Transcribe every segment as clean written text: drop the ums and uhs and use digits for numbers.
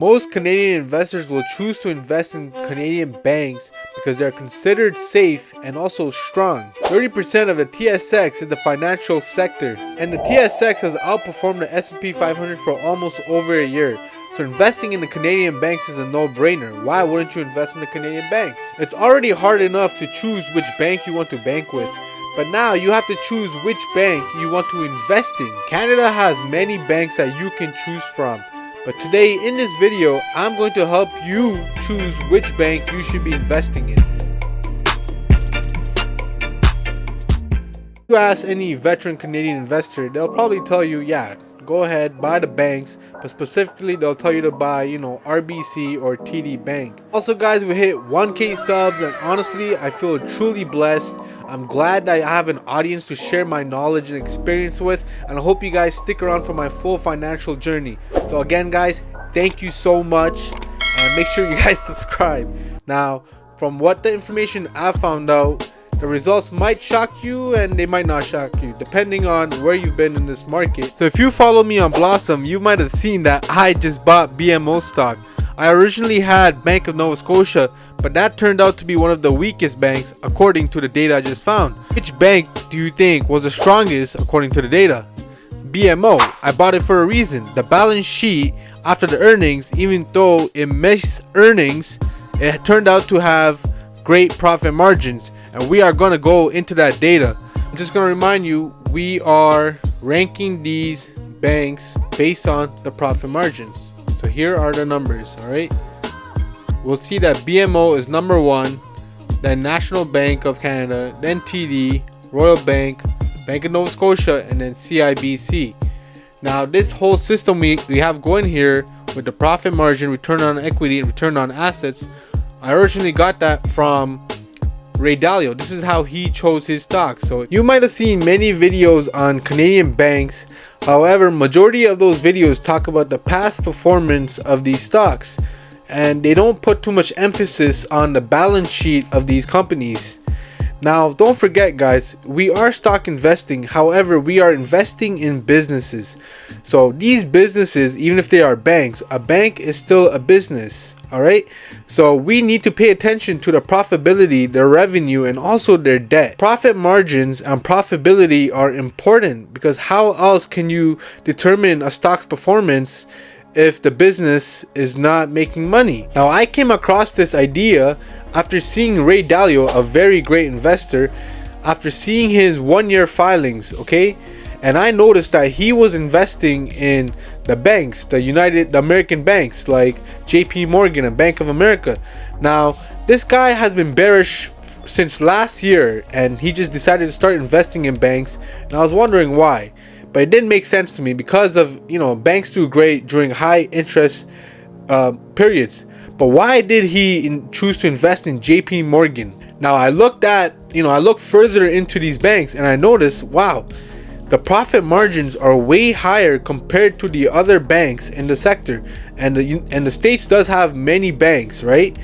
Most Canadian investors will choose to invest in Canadian banks because they are considered safe and also strong. 30% of the TSX is the financial sector, and the TSX has outperformed the S&P 500 for almost over a year. So investing in the Canadian banks is a no-brainer. Why wouldn't you invest in the Canadian banks? It's already hard enough to choose which bank you want to bank with, but now you have to choose which bank you want to invest in. Canada has many banks that you can choose from. But today in this video, I'm going to help you choose which bank you should be investing in. If you ask any veteran Canadian investor, they'll probably tell you, yeah, go ahead, buy the banks, but specifically they'll tell you to buy, RBC or TD Bank. Also guys, we hit 1K subs, and honestly, I feel truly blessed. I'm glad that I have an audience to share my knowledge and experience with, and I hope you guys stick around for my full financial journey. So again guys, thank you so much, and make sure you guys subscribe. Now, from what the information I found out, the results might shock you and they might not shock you, depending on where you've been in this market. So if you follow me on Blossom, you might have seen that I just bought BMO stock. I originally had Bank of Nova Scotia, but that turned out to be one of the weakest banks according to the data I just found. Which bank do you think was the strongest according to the data? BMO. I bought it for a reason. The balance sheet after the earnings, even though it missed earnings, it turned out to have great profit margins, and we are going to go into that data. I'm just going to remind you, we are ranking these banks based on the profit margins. So here are the numbers. All right, we'll see that BMO is number 1, then National Bank of Canada, then TD, Royal Bank, Bank of Nova Scotia, and then CIBC. Now this whole system we have going here with the profit margin, return on equity, and return on assets, I originally got that from Dalio. This is how he chose his stocks. So you might have seen many videos on Canadian banks. However, majority of those videos talk about the past performance of these stocks, and they don't put too much emphasis on the balance sheet of these companies. Now, don't forget guys, we are stock investing. However, we are investing in businesses. So these businesses, even if they are banks, a bank is still a business. All right, so we need to pay attention to the profitability, their revenue, and also their debt. Profit margins and profitability are important, because how else can you determine a stock's performance if the business is not making money? Now, I came across this idea after seeing Dalio, a very great investor, after seeing his 1-year filings, okay? And I noticed that he was investing in the banks, the American banks like JP Morgan and Bank of America. Now, this guy has been bearish since last year, and he just decided to start investing in banks, and I was wondering why. But it didn't make sense to me because of, banks do great during high interest periods. But why did he choose to invest in JP Morgan? Now I looked further into these banks, and I noticed, wow, the profit margins are way higher compared to the other banks in the sector. And the States does have many banks, right?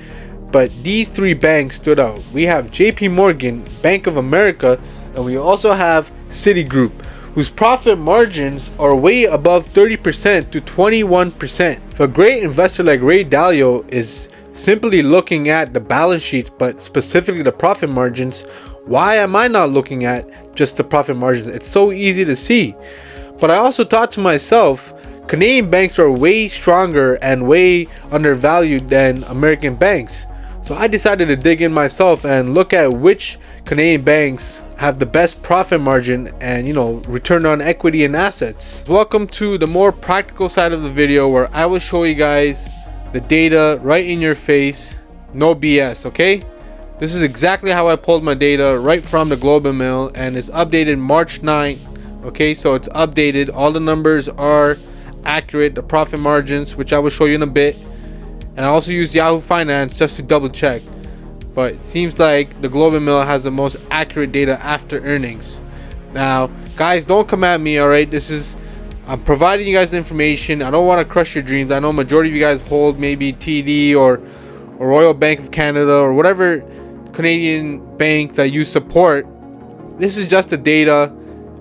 But these 3 banks stood out. We have JP Morgan, Bank of America, and we also have Citigroup, whose profit margins are way above 30% to 21%. If a great investor like Dalio is simply looking at the balance sheets, but specifically the profit margins, why am I not looking at just the profit margins? It's so easy to see. But I also thought to myself, Canadian banks are way stronger and way undervalued than American banks. So I decided to dig in myself and look at which Canadian banks have the best profit margin and return on equity and assets. Welcome to the more practical side of the video, where I will show you guys the data right in your face, no BS. Okay, this is exactly how I pulled my data right from the Globe and Mail, and it's updated March 9th. Okay, so it's updated, all the numbers are accurate, the profit margins, which I will show you in a bit, and I also use Yahoo Finance just to double check. But it seems like the Globe and Mail has the most accurate data after earnings. Now, guys, don't come at me, all right? I'm providing you guys the information. I don't want to crush your dreams. I know majority of you guys hold maybe TD or Royal Bank of Canada or whatever Canadian bank that you support. This is just the data,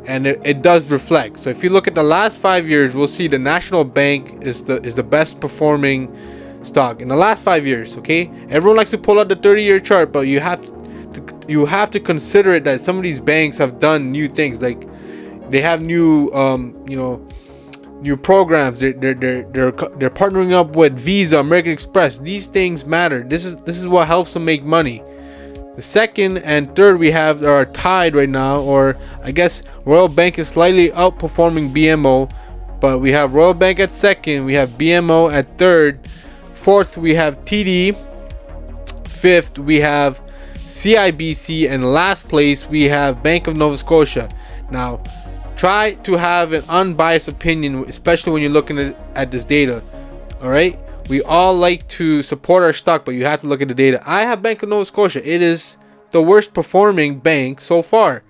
and it does reflect. So if you look at the last 5 years, we'll see the National Bank is the best performing stock in the last 5 years. Okay, everyone likes to pull out the 30-year chart, but you have to consider it that some of these banks have done new things, like they have new new programs. They're partnering up with Visa, American Express. These things matter. This is what helps them make money. The second and third we have are tied right now, or I guess Royal Bank is slightly outperforming BMO, but we have Royal Bank at second, we have BMO at third, fourth we have TD, fifth we have CIBC, and last place we have Bank of Nova Scotia. Now, try to have an unbiased opinion, especially when you're looking at this data. All right, we all like to support our stock, but you have to look at the data. I have Bank of Nova Scotia. It is the worst performing bank so far,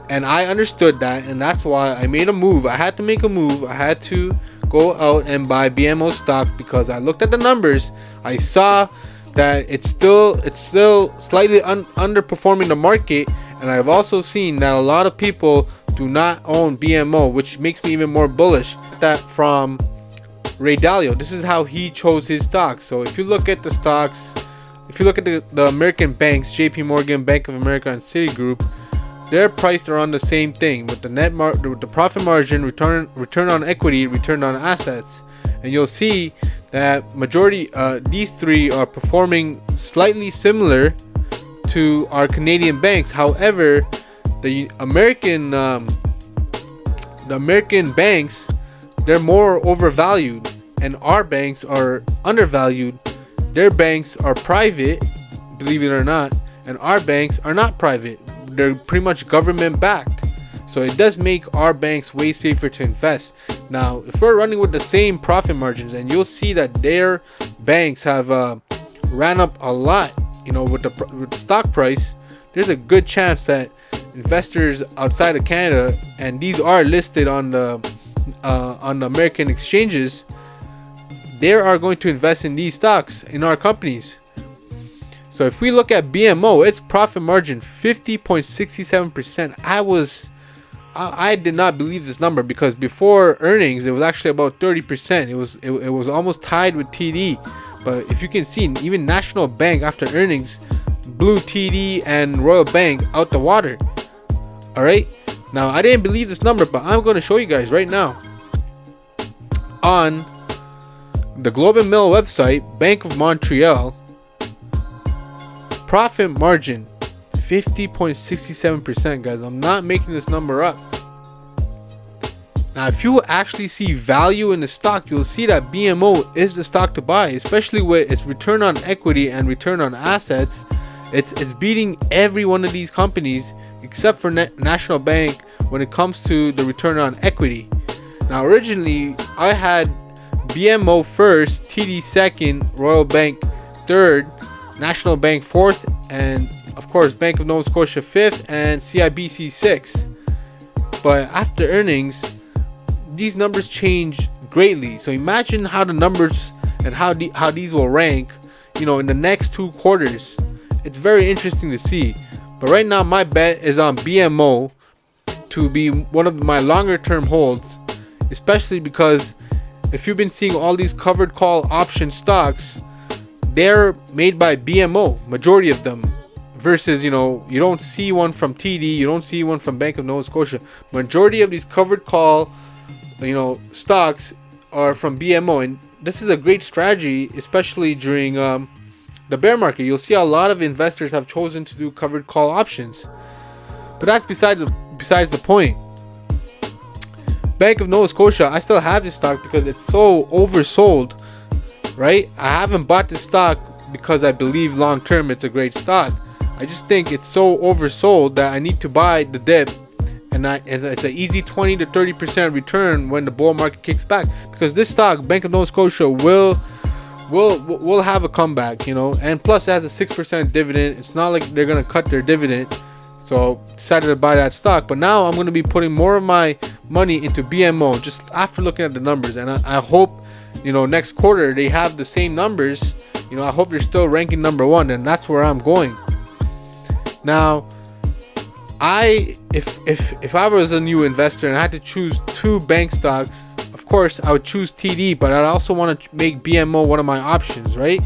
and I understood that, and that's why I made a move. I had to make a move. I had to go out and buy BMO stock because I looked at the numbers. I saw that it's still slightly underperforming the market, and I've also seen that a lot of people do not own BMO, which makes me even more bullish. That from Ray Dalio. This is how he chose his stocks. So if you look at the stocks, if you look at the American banks, JP Morgan, Bank of America, and Citigroup, they're priced around the same thing with the with the profit margin, return on equity, return on assets, and you'll see that majority these three are performing slightly similar to our Canadian banks. However, the American banks, they're more overvalued, and our banks are undervalued. Their banks are private, believe it or not, and our banks are not private. They're pretty much government backed. So it does make our banks way safer to invest. Now, if we're running with the same profit margins, and you'll see that their banks have ran up a lot, with the stock price, there's a good chance that investors outside of Canada, and these are listed on the American exchanges, they are going to invest in these stocks in our companies. So if we look at BMO, its profit margin 50.67%. I did not believe this number, because before earnings it was actually about 30%. It was almost tied with TD. But if you can see, even National Bank after earnings blew TD and Royal Bank out the water. All right, now I didn't believe this number, but I'm going to show you guys right now on the Globe and Mail website. Bank of Montreal profit margin 50.67%, guys. I'm not making this number up. Now, if you actually see value in the stock, you'll see that BMO is the stock to buy, especially with its return on equity and return on assets. It's beating every one of these companies except for National Bank when it comes to the return on equity. Now, originally I had BMO first, TD second, Royal Bank third, National Bank fourth, and of course Bank of Nova Scotia fifth, and CIBC sixth. But after earnings, these numbers change greatly. So imagine how the numbers and how these will rank, in the next 2 quarters. It's very interesting to see. But right now my bet is on BMO to be one of my longer term holds, especially because if you've been seeing all these covered call option stocks, they're made by BMO, majority of them, versus you don't see one from TD, you don't see one from Bank of Nova Scotia. Majority of these covered call stocks are from BMO, and this is a great strategy, especially during the bear market. You'll see a lot of investors have chosen to do covered call options, but that's besides the point. Bank of Nova Scotia, I still have this stock because it's so oversold, right? I haven't bought this stock because I believe long term it's a great stock. I just think it's so oversold that I need to buy the dip, and it's an easy 20 to 30% return when the bull market kicks back, because this stock, Bank of Nova Scotia, will have a comeback, and plus it has a 6% dividend. It's not like they're gonna cut their dividend, so decided to buy that stock. But now I'm going to be putting more of my money into BMO just after looking at the numbers, and I hope next quarter they have the same numbers. I hope they're still ranking number 1, and that's where I'm going. Now, if I was a new investor and I had to choose two bank stocks, of course I would choose TD, but I'd also want to make BMO one of my options, right?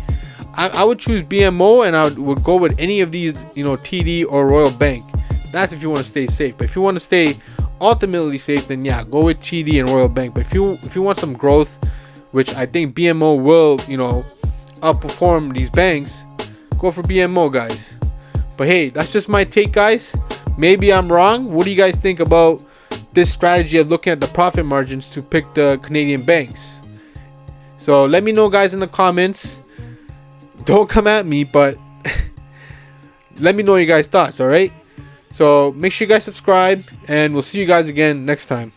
I would choose BMO, and I would go with any of these, TD or Royal Bank. That's if you want to stay safe. But if you want to stay ultimately safe, then yeah, go with TD and Royal Bank. But if you want some growth, which I think BMO will, outperform these banks, go for BMO, guys. But hey, that's just my take, guys. Maybe I'm wrong. What do you guys think about this strategy of looking at the profit margins to pick the Canadian banks? So let me know, guys, in the comments. Don't come at me, but let me know your guys' thoughts, all right? So make sure you guys subscribe, and we'll see you guys again next time.